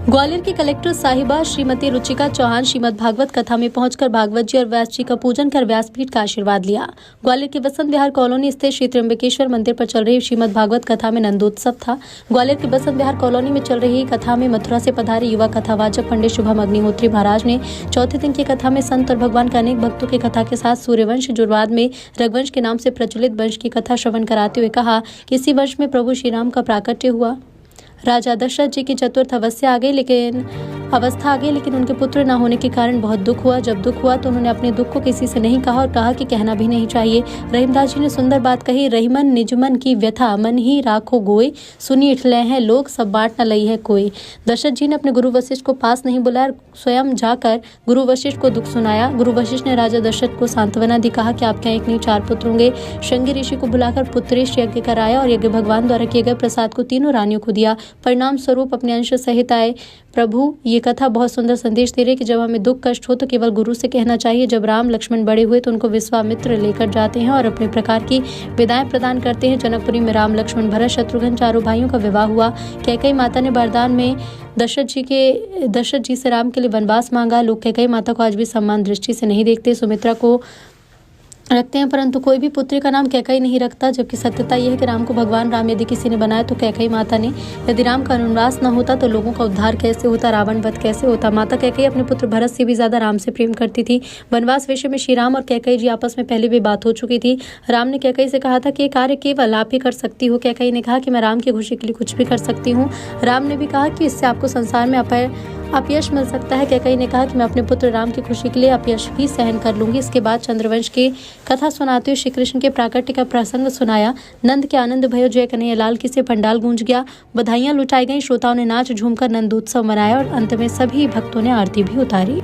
ग्वालियर की कलेक्टर साहिबा श्रीमती रुचिका चौहान श्रीमद् भागवत कथा में पहुंचकर भागवत जी और व्यास जी का पूजन कर व्यासपीठ का आशीर्वाद लिया। ग्वालियर के बसंत विहार कॉलोनी स्थित श्री त्र्यंबकेश्वर मंदिर पर चल रही श्रीमद् भागवत कथा में नंदोत्सव था। ग्वालियर के बसंत विहार कॉलोनी में चल रही कथा में मथुरा से पधारे युवा कथावाचक पंडित शुभम अग्निहोत्री महाराज ने चौथे दिन की कथा में संत और भगवान के अनेक भक्तों की कथा के साथ सूर्यवंश जो बाद में रघुवंश के नाम से प्रचलित वंश की कथा श्रवण कराते हुए कहा कि इसी वंश में प्रभु श्री राम का प्राकट्य हुआ। राजा दशरथ जी की चतुर्थ अवस्था आ गई लेकिन उनके पुत्र न होने के कारण बहुत दुख हुआ। जब दुख हुआ तो उन्होंने अपने दुख को किसी से नहीं कहा और कहा कि कहना भी नहीं चाहिए। रहीमदास जी ने सुंदर बात कही, रहीमन निजमन की व्यथा मन ही राखो गोय, सुनी इठले हैं लोग सब बांट न लई है कोई। दशरथ जी ने अपने गुरु वशिष्ठ को पास नहीं बुलाया, स्वयं जाकर गुरु वशिष्ठ को दुख सुनाया। गुरु वशिष्ठ ने राजा दशरथ को सांत्वना दी, कहा कि आपके यहाँ एक नहीं 4 पुत्र होंगे। श्रृंगी ऋषि को बुलाकर पुत्रेश यज्ञ कराया और यज्ञ भगवान द्वारा किए गए प्रसाद को तीनों रानियों को दिया। परिणाम स्वरूप अपने अंश सहित आए। प्रभु ये कथा बहुत सुंदर संदेश दे रही कि जब हमें दुख कष्ट हो तो केवल गुरु से कहना चाहिए। जब राम लक्ष्मण बड़े हुए तो उनको विश्वामित्र लेकर जाते हैं और अपने प्रकार की विदाएं प्रदान करते हैं। जनकपुरी में राम लक्ष्मण भरत शत्रुघ्न चारों भाइयों का विवाह हुआ। कैकेयी माता ने वरदान में दशरथ जी से राम के लिए वनवास मांगा। लोग कैकेयी माता को आज भी सम्मान दृष्टि से नहीं देखते, सुमित्रा को रखते हैं परंतु कोई भी पुत्री का नाम कैकेयी नहीं रखता। जबकि सत्यता यह है कि राम को भगवान राम यदि किसी ने बनाया तो कैकेयी माता ने। यदि राम का वनवास न होता तो लोगों का उद्धार कैसे होता, रावण वध कैसे होता। माता कैकेयी अपने पुत्र भरत से भी ज्यादा राम से प्रेम करती थी। वनवास विषय में श्री राम और कैकेयी जी आपस में पहले भी बात हो चुकी थी। राम ने कैकेयी से कहा था कि ये कार्य केवल आप ही कर सकती हो। कैकेयी ने कहा कि मैं राम की खुशी के लिए कुछ भी कर सकती हूँ। राम ने भी कहा कि इससे आपको संसार में अपयश मिल सकता है। कैकेयी ने कहा कि मैं अपने पुत्र राम की खुशी के लिए अपयश भी सहन कर लूंगी। इसके बाद चंद्रवंश की कथा सुनाते हुए श्री कृष्ण के प्राकट्य का प्रसंग सुनाया। नंद के आनंद भयो जय कन्हैया लाल की से पंडाल गूंज गया, बधाइयां लुटाई गईं, श्रोताओं ने नाच झूमकर नंदोत्सव मनाया और अंत में सभी भक्तों ने आरती भी उतारी।